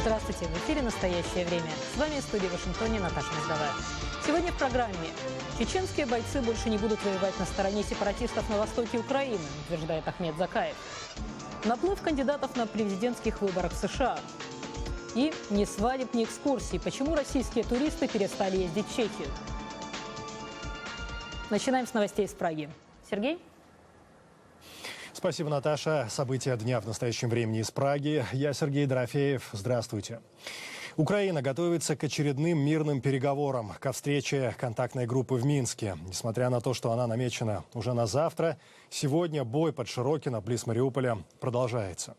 Здравствуйте, в эфире «Настоящее время». С вами в студии в Вашингтоне Наташа Моздовая. Сегодня в программе. Чеченские бойцы больше не будут воевать на стороне сепаратистов на востоке Украины, утверждает Ахмед Закаев. Наплыв кандидатов на президентских выборах в США. И ни свадеб, ни экскурсий. Почему российские туристы перестали ездить в Чехию? Начинаем с новостей из Праги. Сергей? Спасибо, Наташа. События дня в настоящем времени из Праги. Я Сергей Дорофеев. Здравствуйте. Украина готовится к очередным мирным переговорам, ко встрече контактной группы в Минске. Несмотря на то, что она намечена уже на завтра, сегодня бой под Широкино, близ Мариуполя, продолжается.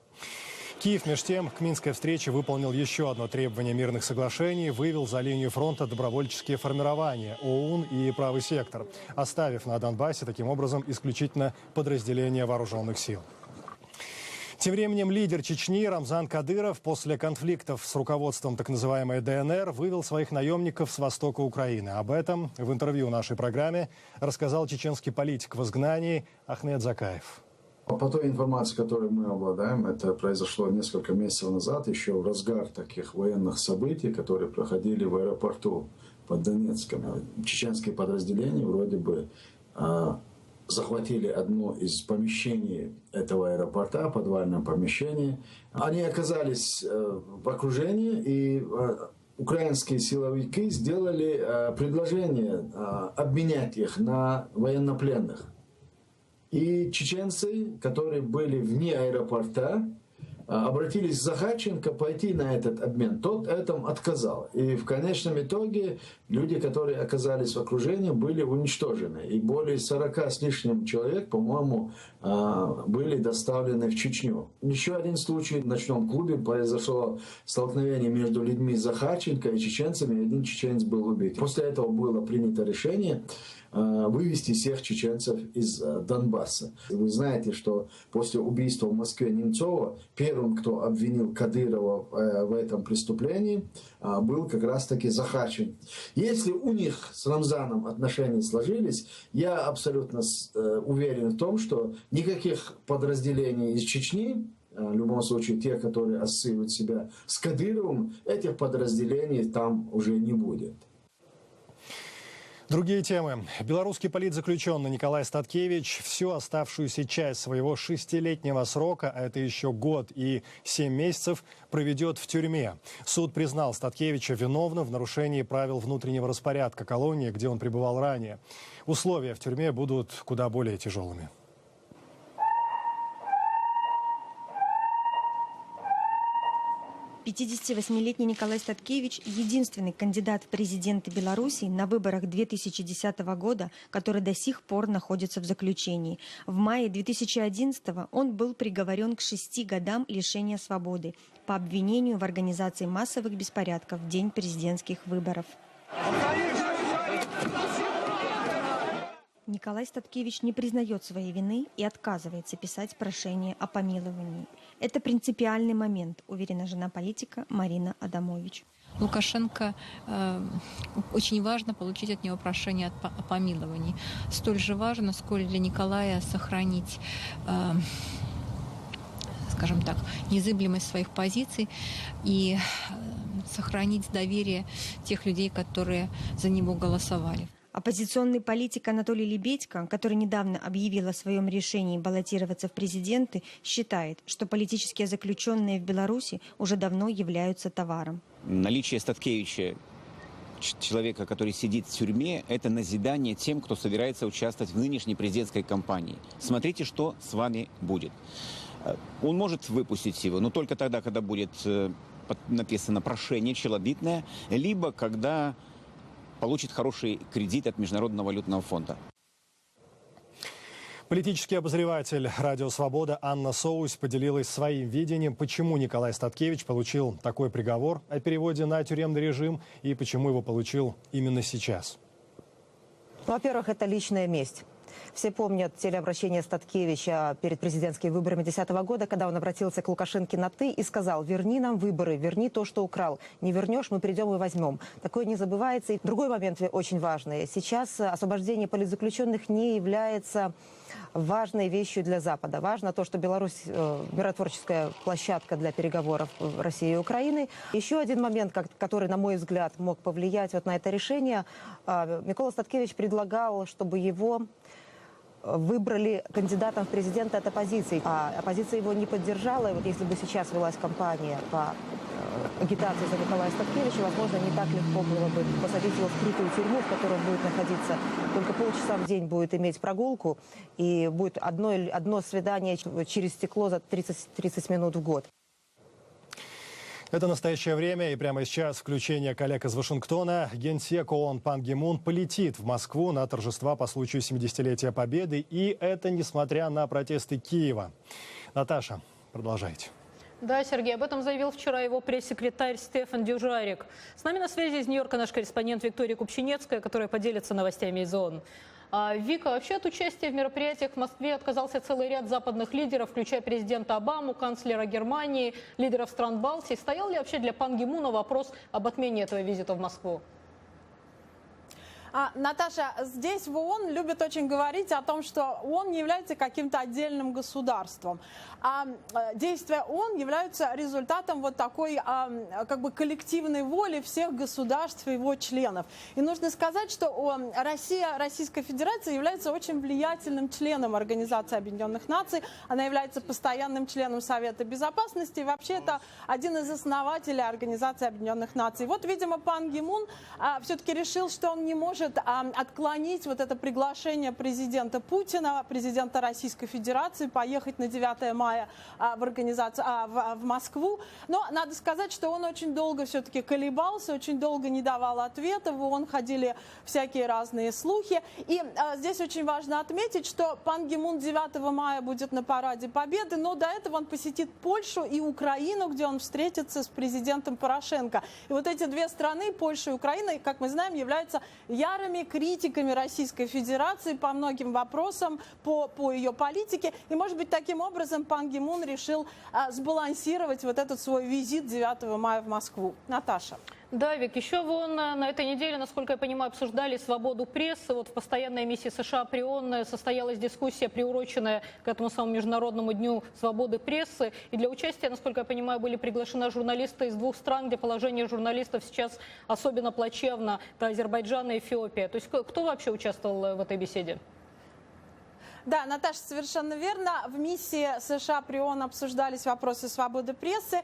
Киев, между тем, к минской встрече выполнил еще одно требование мирных соглашений, вывел за линию фронта добровольческие формирования ОУН и Правый сектор, оставив на Донбассе таким образом исключительно подразделения вооруженных сил. Тем временем лидер Чечни Рамзан Кадыров после конфликтов с руководством так называемой ДНР вывел своих наемников с востока Украины. Об этом в интервью нашей программе рассказал чеченский политик в изгнании Ахмед Закаев. По той информации, которой мы обладаем, это произошло несколько месяцев назад, еще в разгар таких военных событий, которые проходили в аэропорту под Донецком. Чеченские подразделения вроде бы захватили одно из помещений этого аэропорта, подвальном помещении. Они оказались в окружении, и украинские силовики сделали предложение обменять их на военнопленных. И чеченцы, которые были вне аэропорта, обратились к Захарченко пойти на этот обмен. Тот этому отказал. И в конечном итоге люди, которые оказались в окружении, были уничтожены. И более 40 с лишним человек, по-моему, были доставлены в Чечню. Еще один случай в ночном клубе. Произошло столкновение между людьми Захарченко и чеченцами. И один чеченец был убит. После этого было принято решение вывести всех чеченцев из Донбасса. Вы знаете, что после убийства в Москве Немцова первым, кто обвинил Кадырова в этом преступлении, был как раз-таки Захарченко. Если у них с Рамзаном отношения сложились, я абсолютно уверен в том, что никаких подразделений из Чечни, в любом случае те, которые ассоциируют себя с Кадыровым, этих подразделений там уже не будет. Другие темы. Белорусский политзаключенный Николай Статкевич всю оставшуюся часть своего 6-летнего срока, а это еще год и 7 месяцев, проведет в тюрьме. Суд признал Статкевича виновным в нарушении правил внутреннего распорядка колонии, где он пребывал ранее. Условия в тюрьме будут куда более тяжелыми. «58-летний Николай Статкевич – единственный кандидат в президенты Беларуси на выборах 2010 года, который до сих пор находится в заключении. В мае 2011 он был приговорен к 6 годам лишения свободы по обвинению в организации массовых беспорядков в день президентских выборов. Николай Статкевич не признает своей вины и отказывается писать прошение о помиловании. Это принципиальный момент, уверена жена политика Марина Адамович. Лукашенко очень важно получить от него прошение о помиловании. Столь же важно, сколь для Николая сохранить, скажем так, незыблемость своих позиций и сохранить доверие тех людей, которые за него голосовали. Оппозиционный политик Анатолий Лебедько, который недавно объявил о своем решении баллотироваться в президенты, считает, что политические заключенные в Беларуси уже давно являются товаром. Наличие Статкевича, человека, который сидит в тюрьме, это назидание тем, кто собирается участвовать в нынешней президентской кампании. Смотрите, что с вами будет. Он может выпустить его, но только тогда, когда будет написано прошение челобитное, либо когда получит хороший кредит от Международного валютного фонда. Политический обозреватель «Радио Свобода» Анна Соусь поделилась своим видением, почему Николай Статкевич получил такой приговор о переводе на тюремный режим и почему его получил именно сейчас. Во-первых, это личная месть. Все помнят телеобращение Статкевича перед президентскими выборами 2010 года, когда он обратился к Лукашенко на «ты» и сказал: «Верни нам выборы, верни то, что украл. Не вернешь, мы придем и возьмем». Такое не забывается. И другой момент очень важный. Сейчас освобождение политзаключенных не является важной вещью для Запада. Важно то, что Беларусь миротворческая площадка для переговоров России и Украины. Еще один момент, который, на мой взгляд, мог повлиять вот на это решение. Микола Статкевич предлагал, чтобы его выбрали кандидатом в президенты от оппозиции. А оппозиция его не поддержала. И вот если бы сейчас велась кампания по агитации за Николая Статкевича, возможно, не так легко было бы посадить его в крытую тюрьму, в которой он будет находиться только полчаса в день, будет иметь прогулку, и будет одно свидание через стекло за 30 минут в год. Это настоящее время, и прямо сейчас включение коллег из Вашингтона. Генсек ООН Пан Ги Мун полетит в Москву на торжества по случаю 70-летия Победы, и это несмотря на протесты Киева. Наташа, продолжайте. Да, Сергей, об этом заявил вчера его пресс-секретарь Стефан Дюжарик. С нами на связи из Нью-Йорка наш корреспондент Виктория Купчинецкая, которая поделится новостями из ООН. Вика, вообще от участия в мероприятиях в Москве отказался целый ряд западных лидеров, включая президента Обаму, канцлера Германии, лидеров стран Балтии. Стоял ли вообще для Пан Ги Муна вопрос об отмене этого визита в Москву? Наташа, здесь в ООН любят очень говорить о том, что ООН не является каким-то отдельным государством, а действия ООН являются результатом вот такой как бы коллективной воли всех государств и его членов. И нужно сказать, что Российская Федерация является очень влиятельным членом Организации Объединенных Наций, она является постоянным членом Совета Безопасности, и вообще это один из основателей Организации Объединенных Наций. Вот, видимо, Пан Ги Мун все-таки решил, что он не может отклонить вот это приглашение президента Путина, президента Российской Федерации, поехать на 9 мая в Москву. Но надо сказать, что он очень долго все-таки колебался, очень долго не давал ответа. В ООН ходили всякие разные слухи. И здесь очень важно отметить, что Пан Ги Мун 9 мая будет на параде Победы, но до этого он посетит Польшу и Украину, где он встретится с президентом Порошенко. И вот эти две страны, Польша и Украина, как мы знаем, являются ярыми критиками Российской Федерации по многим вопросам, по ее политике. И, может быть, таким образом Пан Ги Мун решил сбалансировать вот этот свой визит 9 мая в Москву. Наташа. Да, Вик, еще вон на этой неделе, насколько я понимаю, обсуждали свободу прессы. Вот в постоянной миссии США при ООН состоялась дискуссия, приуроченная к этому самому Международному дню свободы прессы. И для участия, насколько я понимаю, были приглашены журналисты из двух стран, где положение журналистов сейчас особенно плачевно. Это Азербайджан и Эфиопия. То есть кто вообще участвовал в этой беседе? Да, Наташа, совершенно верно. В миссии США при ООН обсуждались вопросы свободы прессы.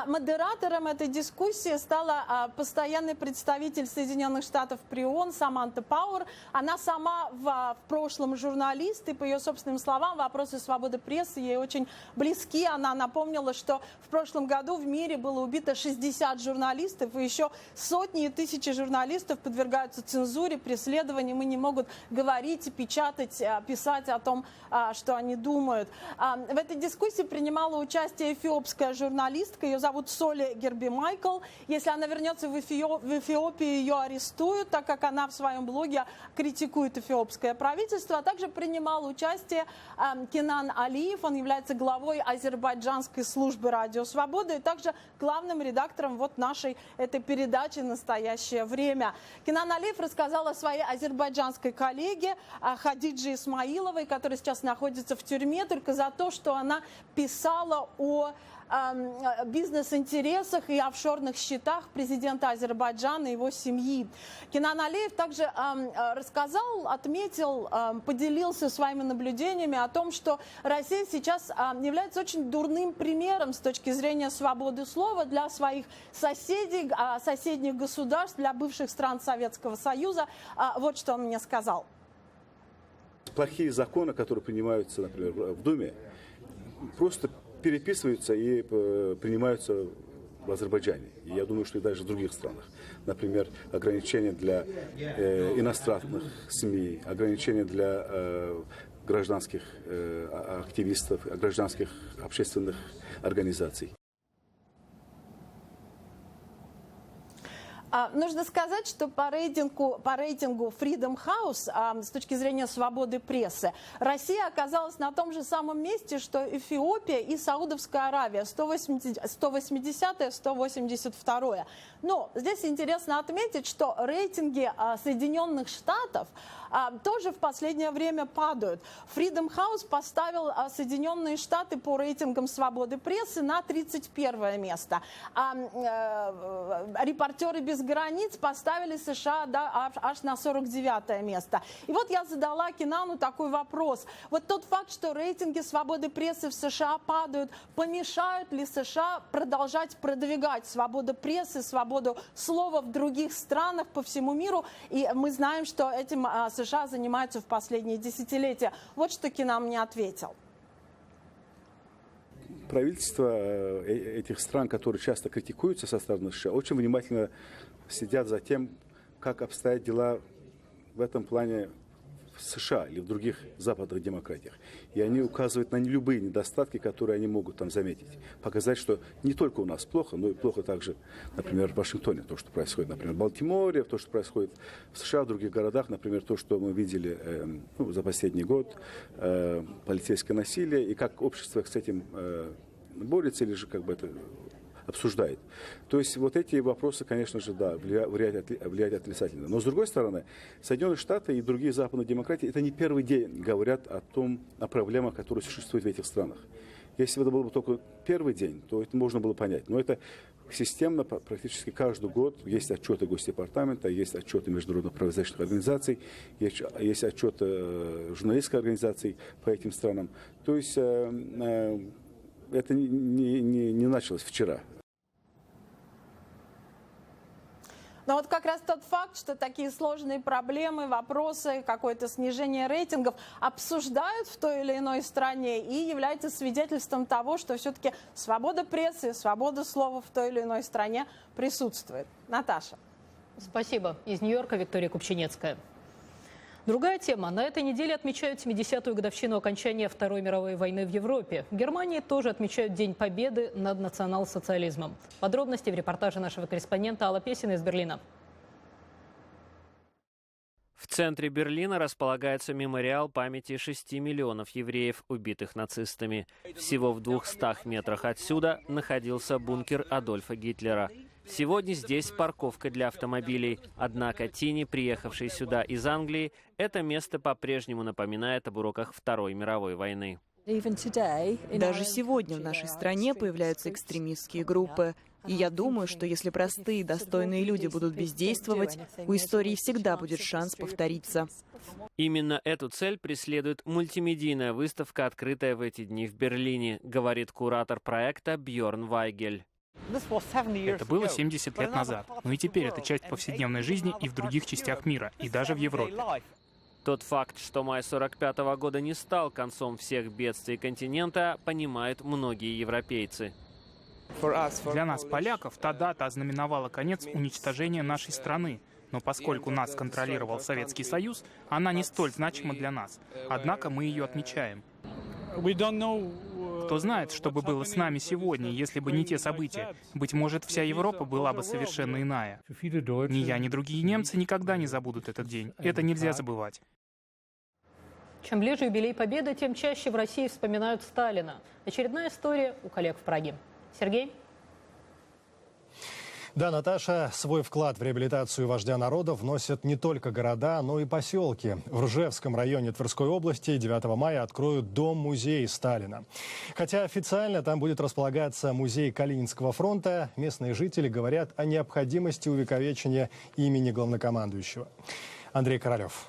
Модератором этой дискуссии стала постоянный представитель Соединенных Штатов при ООН Саманта Пауэр. Она сама в прошлом журналист, и по ее собственным словам вопросы свободы прессы ей очень близки. Она напомнила, что в прошлом году в мире было убито 60 журналистов, и еще сотни и тысячи журналистов подвергаются цензуре, преследованиям и не могут говорить, печатать, писать о том, что они думают. В этой дискуссии принимала участие эфиопская журналистка, ее зовут Соли Герби Майкл. Если она вернется в Эфиопию, ее арестуют, так как она в своем блоге критикует эфиопское правительство. А также принимал участие Кенан Алиев, он является главой азербайджанской службы «Радио Свобода» и также главным редактором вот нашей этой передачи «Настоящее время». Кенан Алиев рассказал о своей азербайджанской коллеге Хадидже Исмаиловой, которая сейчас находится в тюрьме только за то, что она писала о бизнес-интересах и офшорных счетах президента Азербайджана и его семьи. Кенан Алиев также рассказал, отметил, поделился своими наблюдениями о том, что Россия сейчас является очень дурным примером с точки зрения свободы слова для своих соседей, соседних государств, для бывших стран Советского Союза. Вот что он мне сказал. Плохие законы, которые принимаются, например, в Думе, просто переписываются и принимаются в Азербайджане. И я думаю, что и даже в других странах. Например, ограничения для иностранных СМИ, ограничения для гражданских активистов, гражданских общественных организаций. Нужно сказать, что по рейтингу Freedom House, с точки зрения свободы прессы, Россия оказалась на том же самом месте, что Эфиопия и Саудовская Аравия, 180-е, 182-е. Но здесь интересно отметить, что рейтинги Соединенных Штатов тоже в последнее время падают. Freedom House поставил Соединенные Штаты по рейтингам свободы прессы на 31 место. Репортеры без границ поставили США аж на 49 место. И вот я задала Кенану такой вопрос. Вот тот факт, что рейтинги свободы прессы в США падают, помешают ли США продолжать продвигать свободу прессы, свободу слова в других странах по всему миру? И мы знаем, что этим США занимаются в последние десятилетия. Вот что Кенан мне ответил. Правительства этих стран, которые часто критикуются со стороны США, очень внимательно следят за тем, как обстоят дела в этом плане в США или в других западных демократиях. И они указывают на любые недостатки, которые они могут там заметить. Показать, что не только у нас плохо, но и плохо также, например, в Вашингтоне, то, что происходит, например, в Балтиморе, то, что происходит в США, в других городах, например, то, что мы видели за последний год, полицейское насилие, и как общество с этим борется или же как бы это обсуждает. То есть вот эти вопросы, конечно же, да, влияют отрицательно. Но с другой стороны, Соединенные Штаты и другие западные демократии это не первый день говорят о проблемах, которые существуют в этих странах. Если бы это был бы только первый день, то это можно было понять. Но это системно, практически каждый год есть отчеты Госдепартамента, есть отчеты международных правозащитных организаций, есть отчеты журналистских организаций по этим странам. То есть это не началось вчера. Но вот как раз тот факт, что такие сложные проблемы, вопросы, какое-то снижение рейтингов обсуждают в той или иной стране и является свидетельством того, что все-таки свобода прессы, свобода слова в той или иной стране присутствует. Наташа. Спасибо. Из Нью-Йорка Виктория Купчинецкая. Другая тема. На этой неделе отмечают 70-ю годовщину окончания Второй мировой войны в Европе. В Германии тоже отмечают День Победы над национал-социализмом. Подробности в репортаже нашего корреспондента Алла Песина из Берлина. В центре Берлина располагается мемориал памяти 6 миллионов евреев, убитых нацистами. Всего в 200 метрах отсюда находился бункер Адольфа Гитлера. Сегодня здесь парковка для автомобилей. Однако Тини, приехавший сюда из Англии, это место по-прежнему напоминает об уроках Второй мировой войны. Даже сегодня в нашей стране появляются экстремистские группы. И я думаю, что если простые, достойные люди будут бездействовать, у истории всегда будет шанс повториться. Именно эту цель преследует мультимедийная выставка, открытая в эти дни в Берлине, говорит куратор проекта Бьорн Вайгель. Это было 70 лет назад, но и теперь это часть повседневной жизни и в других частях мира, и даже в Европе. Тот факт, что май 45-го года не стал концом всех бедствий континента, понимают многие европейцы. Для нас, поляков, та дата ознаменовала конец уничтожения нашей страны. Но поскольку нас контролировал Советский Союз, она не столь значима для нас. Однако мы ее отмечаем. Кто знает, что бы было с нами сегодня, если бы не те события. Быть может, вся Европа была бы совершенно иная. Ни я, ни другие немцы никогда не забудут этот день. Это нельзя забывать. Чем ближе юбилей Победы, тем чаще в России вспоминают Сталина. Очередная история у коллег в Праге. Сергей? Да, Наташа, свой вклад в реабилитацию вождя народа вносят не только города, но и поселки. В Ржевском районе Тверской области 9 мая откроют дом-музей Сталина. Хотя официально там будет располагаться музей Калининского фронта, местные жители говорят о необходимости увековечения имени главнокомандующего. Андрей Королев.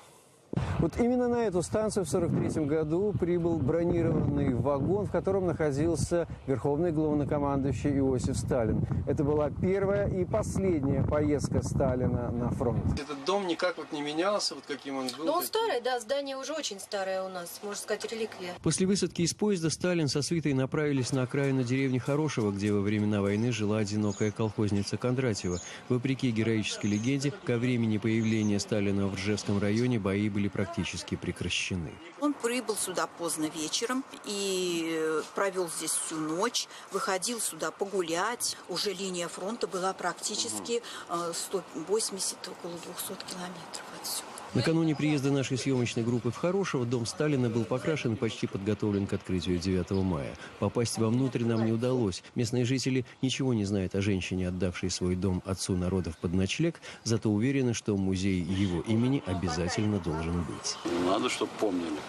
Вот именно на эту станцию в 1943 году прибыл бронированный вагон, в котором находился верховный главнокомандующий Иосиф Сталин. Это была первая и последняя поездка Сталина на фронт. Этот дом никак вот не менялся, вот каким он был. Ну, он старый, да, здание уже очень старое у нас, можно сказать, реликвия. После высадки из поезда Сталин со свитой направились на окраину деревни Хорошево, где во времена войны жила одинокая колхозница Кондратьева. Вопреки героической легенде, ко времени появления Сталина в Ржевском районе бои были практически практически прекращены. Он прибыл сюда поздно вечером и провел здесь всю ночь, выходил сюда погулять. Уже линия фронта была практически 180, около 200 километров отсюда. Накануне приезда нашей съемочной группы в Хорошево дом Сталина был покрашен и почти подготовлен к открытию 9 мая. Попасть вовнутрь нам не удалось. Местные жители ничего не знают о женщине, отдавшей свой дом отцу народов под ночлег, зато уверены, что музей его имени обязательно должен быть. Надо, чтобы помнили,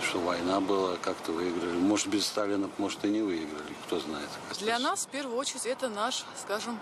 что война была, как-то выиграли. Может, без Сталина, может, и не выиграли, кто знает. Для нас, в первую очередь, это наш, скажем,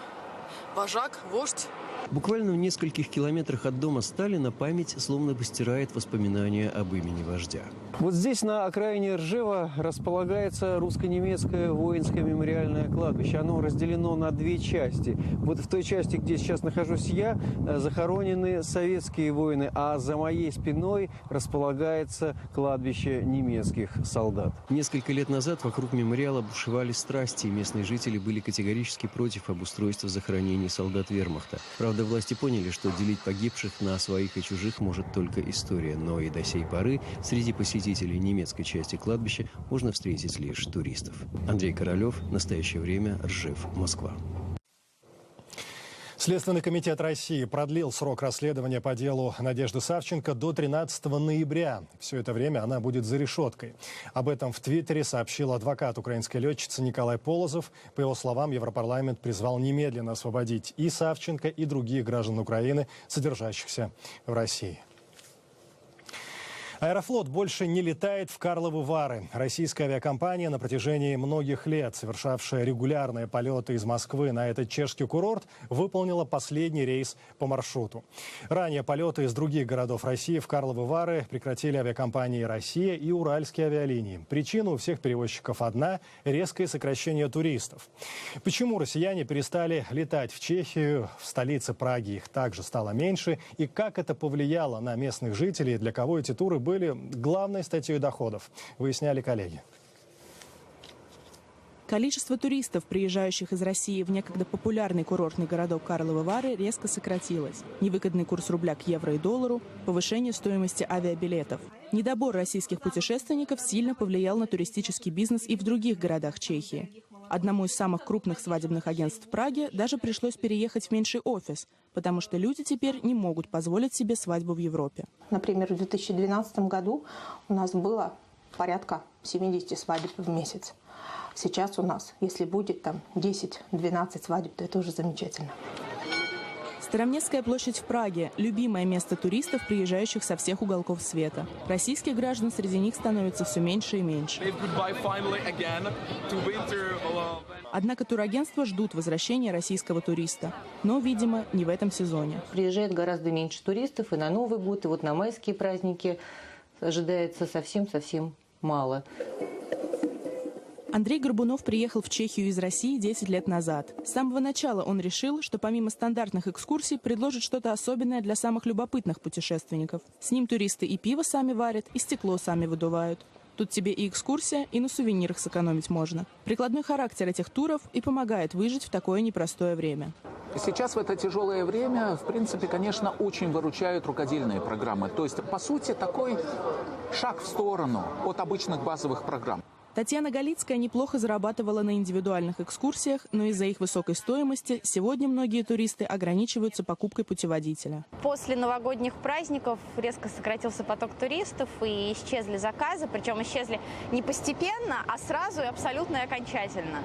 вожак, вождь. Буквально в нескольких километрах от дома Сталина память словно бы стирает воспоминания об имени вождя. Вот здесь, на окраине Ржева, располагается русско-немецкое воинское мемориальное кладбище. Оно разделено на две части. Вот в той части, где сейчас нахожусь я, захоронены советские воины, а за моей спиной располагается кладбище немецких солдат. Несколько лет назад вокруг мемориала бушевали страсти, и местные жители были категорически против обустройства захоронений солдат вермахта. Правда, власти поняли, что делить погибших на своих и чужих может только история, но и до сей поры среди посетителей немецкой части кладбища можно встретить лишь туристов. Андрей Королев, «Настоящее время», Ржев, Москва. Следственный комитет России продлил срок расследования по делу Надежды Савченко до 13 ноября. Все это время она будет за решеткой. Об этом в Твиттере сообщил адвокат украинской летчицы Николай Полозов. По его словам, Европарламент призвал немедленно освободить и Савченко, и других граждан Украины, содержащихся в России. Аэрофлот больше не летает в Карловы Вары. Российская авиакомпания, на протяжении многих лет совершавшая регулярные полеты из Москвы на этот чешский курорт, выполнила последний рейс по маршруту. Ранее полеты из других городов России в Карловы Вары прекратили авиакомпании «Россия» и «Уральские авиалинии». Причина у всех перевозчиков одна – резкое сокращение туристов. Почему россияне перестали летать в Чехию, в столице Праги их также стало меньше, и как это повлияло на местных жителей, для кого эти туры были главной статьей доходов, выясняли коллеги. Количество туристов, приезжающих из России в некогда популярный курортный городок Карловы Вары, резко сократилось. Невыгодный курс рубля к евро и доллару, повышение стоимости авиабилетов. Недобор российских путешественников сильно повлиял на туристический бизнес и в других городах Чехии. Одному из самых крупных свадебных агентств в Праге даже пришлось переехать в меньший офис, потому что люди теперь не могут позволить себе свадьбу в Европе. Например, в 2012 году у нас было порядка 70 свадеб в месяц. Сейчас у нас, если будет там 10-12 свадеб, то это уже замечательно. Староместская площадь в Праге – любимое место туристов, приезжающих со всех уголков света. Российских граждан среди них становится все меньше и меньше. Однако турагентства ждут возвращения российского туриста. Но, видимо, не в этом сезоне. Приезжает гораздо меньше туристов и на Новый год, и вот на майские праздники ожидается совсем-совсем мало. Андрей Горбунов приехал в Чехию из России 10 лет назад. С самого начала он решил, что помимо стандартных экскурсий предложит что-то особенное для самых любопытных путешественников. С ним туристы и пиво сами варят, и стекло сами выдувают. Тут тебе и экскурсия, и на сувенирах сэкономить можно. Прикладной характер этих туров и помогает выжить в такое непростое время. Сейчас в это тяжелое время, в принципе, конечно, очень выручают рукодельные программы. То есть, по сути, такой шаг в сторону от обычных базовых программ. Татьяна Галицкая неплохо зарабатывала на индивидуальных экскурсиях, но из-за их высокой стоимости сегодня многие туристы ограничиваются покупкой путеводителя. После новогодних праздников резко сократился поток туристов и исчезли заказы, причем исчезли не постепенно, а сразу и абсолютно и окончательно.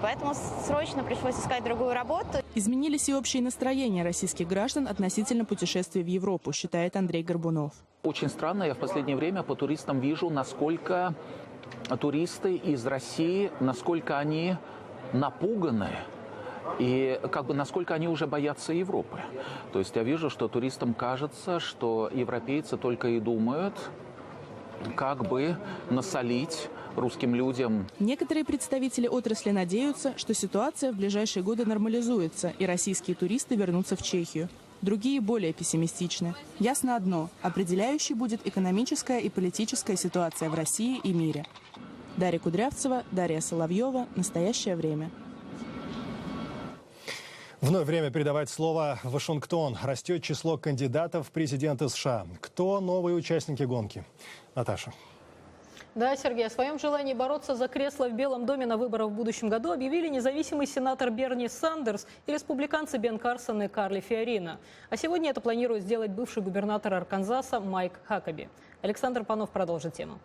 Поэтому срочно пришлось искать другую работу. Изменились и общие настроения российских граждан относительно путешествий в Европу, считает Андрей Горбунов. Очень странно, я в последнее время по туристам вижу, насколько туристы из России, насколько они напуганы и насколько они уже боятся Европы. То есть я вижу, что туристам кажется, что европейцы только и думают, как бы насолить русским людям. Некоторые представители отрасли надеются, что ситуация в ближайшие годы нормализуется и российские туристы вернутся в Чехию. Другие более пессимистичны. Ясно одно – определяющей будет экономическая и политическая ситуация в России и мире. Дарья Кудрявцева, Дарья Соловьева. «Настоящее время». Вновь время передавать слово в Вашингтон. Растет число кандидатов в президенты США. Кто новые участники гонки? Наташа. Да, Сергей, о своем желании бороться за кресло в Белом доме на выборах в будущем году объявили независимый сенатор Берни Сандерс и республиканцы Бен Карсон и Карли Фиорино. А сегодня это планирует сделать бывший губернатор Арканзаса Майк Хакаби. Александр Панов продолжит тему.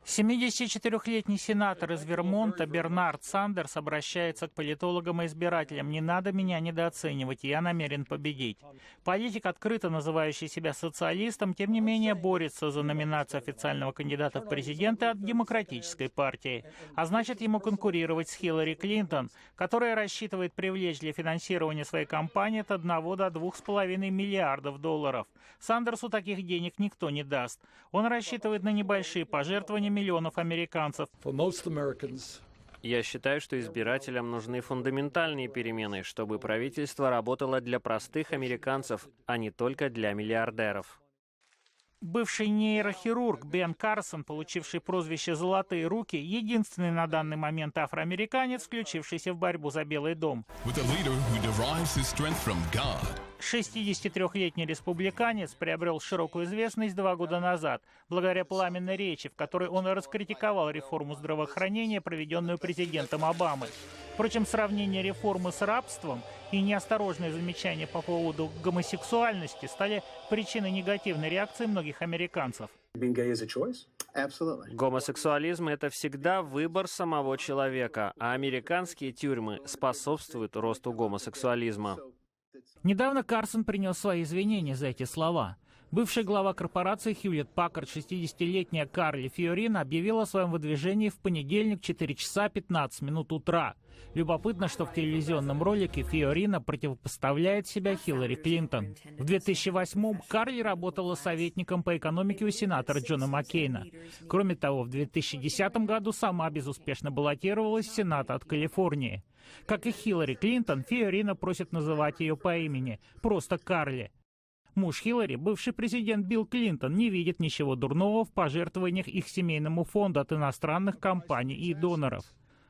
74-летний сенатор из Вермонта Бернард Сандерс обращается к политологам и избирателям. «Не надо меня недооценивать, я намерен победить». Политик, открыто называющий себя социалистом, тем не менее борется за номинацию официального кандидата в президенты от Демократической партии. А значит, ему конкурировать с Хиллари Клинтон, которая рассчитывает привлечь для финансирования своей кампании от 1 до 2,5 миллиардов долларов. Сандерсу таких денег никто не даст. Он рассчитывает на небольшие пожертвования миллионов американцев. Я считаю, что избирателям нужны фундаментальные перемены, чтобы правительство работало для простых американцев, а не только для миллиардеров. Бывший нейрохирург Бен Карсон, получивший прозвище «Золотые руки», единственный на данный момент афроамериканец, включившийся в борьбу за Белый дом. 63-летний республиканец приобрел широкую известность 2 года назад, благодаря пламенной речи, в которой он раскритиковал реформу здравоохранения, проведенную президентом Обамой. Впрочем, сравнение реформы с рабством и неосторожные замечания по поводу гомосексуальности стали причиной негативной реакции многих американцев. Гомосексуализм – это всегда выбор самого человека, а американские тюрьмы способствуют росту гомосексуализма. Недавно Карсон принял свои извинения за эти слова. Бывшая глава корпорации Хьюлетт-Паккард, 60-летняя Карли Фиорино, объявила о своем выдвижении в понедельник в 4 часа 15 минут утра. Любопытно, что в телевизионном ролике Фиорино противопоставляет себя Хиллари Клинтон. В 2008-м Карли работала советником по экономике у сенатора Джона Маккейна. Кроме того, в 2010 году сама безуспешно баллотировалась в Сенат от Калифорнии. Как и Хиллари Клинтон, Фиорино просит называть ее по имени, просто Карли. Муж Хиллари, бывший президент Билл Клинтон, не видит ничего дурного в пожертвованиях их семейному фонду от иностранных компаний и доноров.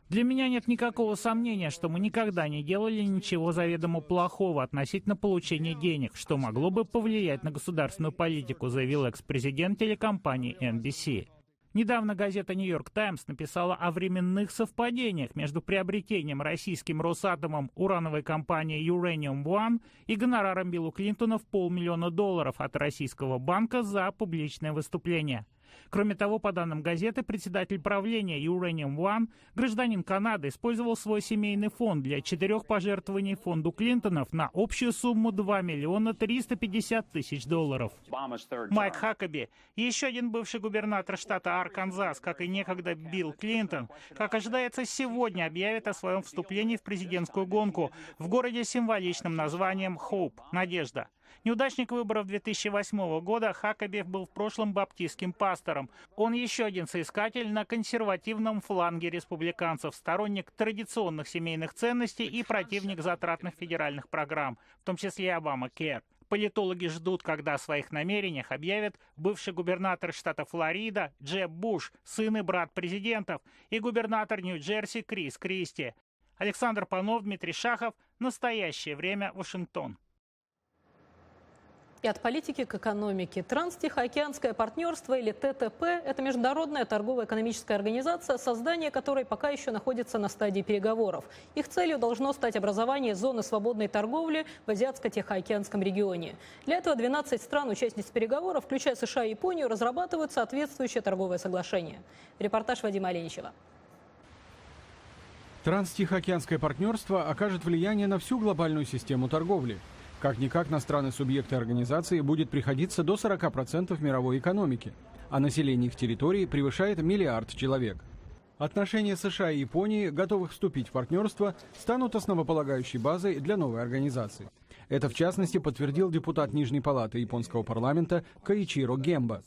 Для меня нет никакого сомнения, что мы никогда не делали ничего заведомо плохого относительно получения денег, что могло бы повлиять на государственную политику, заявил экс-президент телекомпании NBC. Недавно газета «Нью-Йорк Таймс» написала о временных совпадениях между приобретением российским Росатомом урановой компании Uranium One и гонораром Биллу Клинтону в $500 000 от российского банка за публичное выступление. Кроме того, по данным газеты, председатель правления Uranium One, гражданин Канады, использовал свой семейный фонд для 4 пожертвований фонду Клинтонов на общую сумму $2 350 000. Майк Хакаби, еще один бывший губернатор штата Арканзас, как и некогда Билл Клинтон, как ожидается, сегодня объявит о своем вступлении в президентскую гонку в городе с символичным названием Хоуп – Надежда. Неудачник выборов 2008 года, Хакаби был в прошлом баптистским пастором. Он еще один соискатель на консервативном фланге республиканцев, сторонник традиционных семейных ценностей и противник затратных федеральных программ, в том числе Обама-Кэр. Политологи ждут, когда о своих намерениях объявят бывший губернатор штата Флорида Джеб Буш, сын и брат президентов, и губернатор Нью-Джерси Крис Кристи. Александр Панов, Дмитрий Шахов. Настоящее время. Вашингтон. И от политики к экономике. Транстихоокеанское партнерство, или ТТП, это международная торгово-экономическая организация, создание которой пока еще находится на стадии переговоров. Их целью должно стать образование зоны свободной торговли в Азиатско-Тихоокеанском регионе. Для этого 12 стран-участниц переговоров, включая США и Японию, разрабатывают соответствующее торговое соглашение. Репортаж Вадима Оленичева. Транстихоокеанское партнерство окажет влияние на всю глобальную систему торговли. Как-никак на страны-субъекты организации будет приходиться до 40% мировой экономики, а население их территории превышает 1 миллиард человек. Отношения США и Японии, готовых вступить в партнерство, станут основополагающей базой для новой организации. Это, в частности, подтвердил депутат Нижней палаты японского парламента Коичиро Гемба.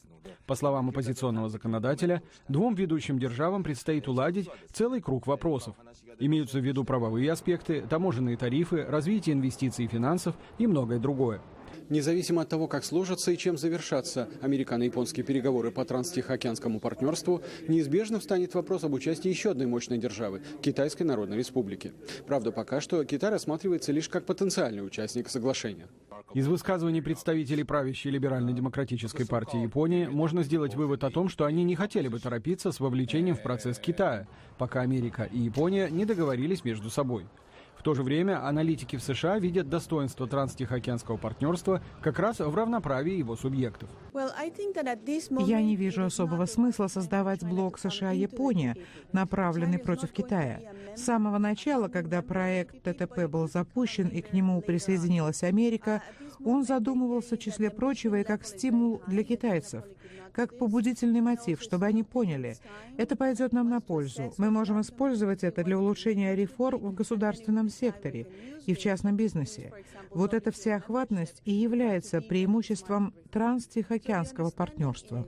По словам оппозиционного законодателя, 2 ведущим державам предстоит уладить целый круг вопросов. Имеются в виду правовые аспекты, таможенные тарифы, развитие инвестиций и финансов и многое другое. Независимо от того, как сложатся и чем завершатся американо-японские переговоры по транстихоокеанскому партнерству, неизбежно встанет вопрос об участии еще одной мощной державы – Китайской Народной Республики. Правда, пока что Китай рассматривается лишь как потенциальный участник соглашения. Из высказываний представителей правящей либерально-демократической партии Японии можно сделать вывод о том, что они не хотели бы торопиться с вовлечением в процесс Китая, пока Америка и Япония не договорились между собой. В то же время аналитики в США видят достоинство транстихоокеанского партнерства как раз в равноправии его субъектов. Я не вижу особого смысла создавать блок США-Япония, направленный против Китая. С самого начала, когда проект ТТП был запущен и к нему присоединилась Америка, он задумывался, в числе прочего, и как стимул для китайцев, как побудительный мотив, чтобы они поняли, это пойдет нам на пользу. Мы можем использовать это для улучшения реформ в государственном секторе и в частном бизнесе. Вот эта всеохватность и является преимуществом транстихоокеанского партнерства.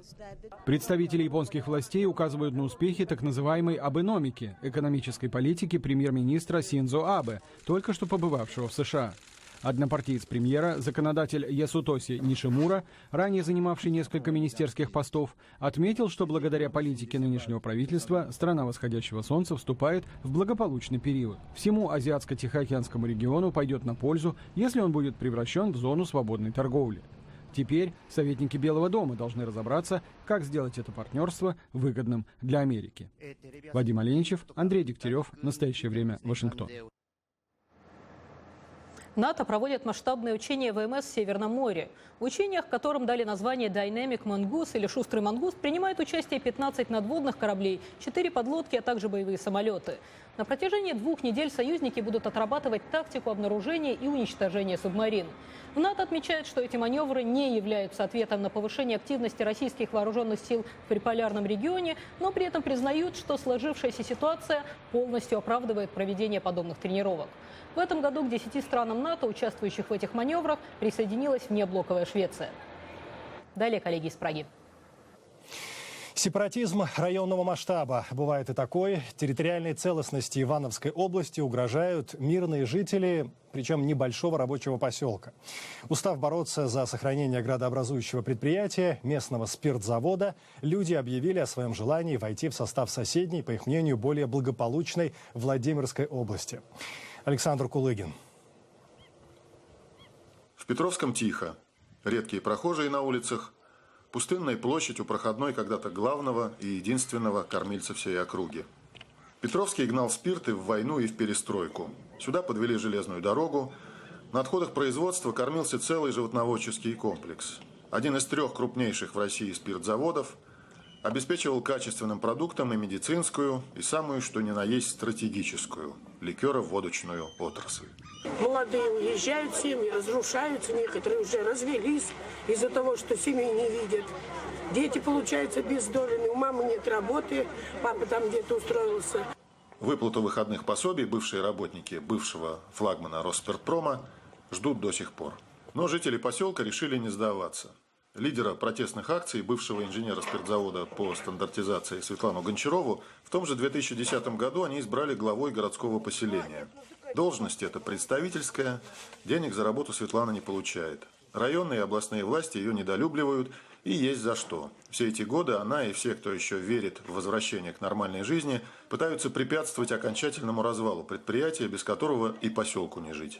Представители японских властей указывают на успехи так называемой абэномики – экономической политики премьер-министра Синдзо Абэ, только что побывавшего в США. Однопартиец премьера, законодатель Ясутоси Нишимура, ранее занимавший несколько министерских постов, отметил, что благодаря политике нынешнего правительства страна восходящего солнца вступает в благополучный период. Всему Азиатско-Тихоокеанскому региону пойдет на пользу, если он будет превращен в зону свободной торговли. Теперь советники Белого дома должны разобраться, как сделать это партнерство выгодным для Америки. Вадим Оленичев, Андрей Дегтярев. Настоящее время. Вашингтон. НАТО проводит масштабные учения ВМС в Северном море. В учениях, которым дали название Dynamic Mongoose или Шустрый мангуст, принимают участие 15 надводных кораблей, 4 подлодки, а также боевые самолеты. На протяжении 2 недель союзники будут отрабатывать тактику обнаружения и уничтожения субмарин. В НАТО отмечают, что эти маневры не являются ответом на повышение активности российских вооруженных сил в приполярном регионе, но при этом признают, что сложившаяся ситуация полностью оправдывает проведение подобных тренировок. В этом году к 10 странам НАТО, участвующих в этих маневрах, присоединилась внеблоковая Швеция. Далее коллеги из Праги. Сепаратизм районного масштаба. Бывает и такой. Территориальной целостности Ивановской области угрожают мирные жители, причем небольшого рабочего поселка. Устав бороться за сохранение градообразующего предприятия, местного спиртзавода, люди объявили о своем желании войти в состав соседней, по их мнению, более благополучной Владимирской области. Александр Кулыгин. В Петровском тихо. Редкие прохожие на улицах. Пустынная площадь у проходной когда-то главного и единственного кормильца всей округи. Петровский гнал спирт и в войну, и в перестройку. Сюда подвели железную дорогу. На отходах производства кормился целый животноводческий комплекс. Один из 3 крупнейших в России спиртзаводов обеспечивал качественным продуктом и медицинскую, и самую, что ни на есть, стратегическую – ликеро-водочную отрасль. Молодые уезжают, семьи разрушаются, некоторые уже развелись из-за того, что семей не видят. Дети, получаются, бездоленные, у мамы нет работы, папа там где-то устроился. Выплату выходных пособий бывшие работники бывшего флагмана Росспиртпрома ждут до сих пор. Но жители поселка решили не сдаваться. Лидера протестных акций, бывшего инженера спиртзавода по стандартизации Светлану Гончарову, в том же 2010 году они избрали главой городского поселения. Должность эта представительская, денег за работу Светлана не получает. Районные и областные власти ее недолюбливают, и есть за что. Все эти годы она и все, кто еще верит в возвращение к нормальной жизни, пытаются препятствовать окончательному развалу предприятия, без которого и поселку не жить.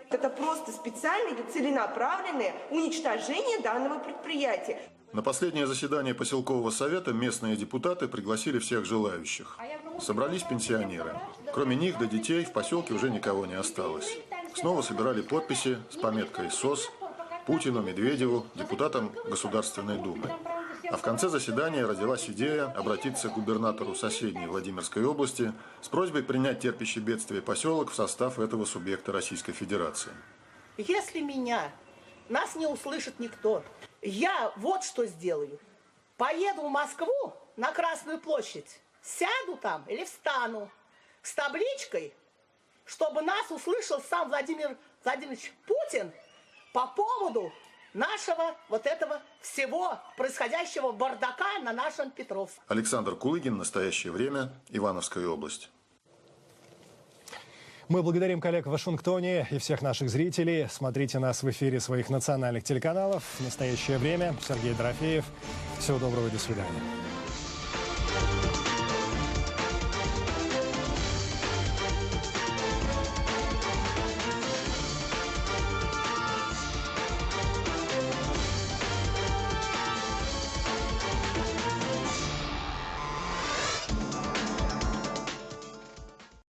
Это просто специальное и целенаправленное уничтожение данного предприятия. На последнее заседание поселкового совета местные депутаты пригласили всех желающих. Собрались пенсионеры. Кроме них до детей в поселке уже никого не осталось. Снова собирали подписи с пометкой «СОС» Путину, Медведеву, депутатам Государственной Думы. А в конце заседания родилась идея обратиться к губернатору соседней Владимирской области с просьбой принять терпящий бедствие поселок в состав этого субъекта Российской Федерации. Если нас не услышит никто, я вот что сделаю. Поеду в Москву на Красную площадь, сяду там или встану с табличкой, чтобы нас услышал сам Владимир Владимирович Путин по поводу нашего вот этого всего происходящего бардака на нашем Петровском. Александр Кулыгин. Настоящее время. Ивановская область. Мы благодарим коллег в Вашингтоне и всех наших зрителей. Смотрите нас в эфире своих национальных телеканалов. В настоящее время Сергей Дорофеев. Всего доброго и до свидания.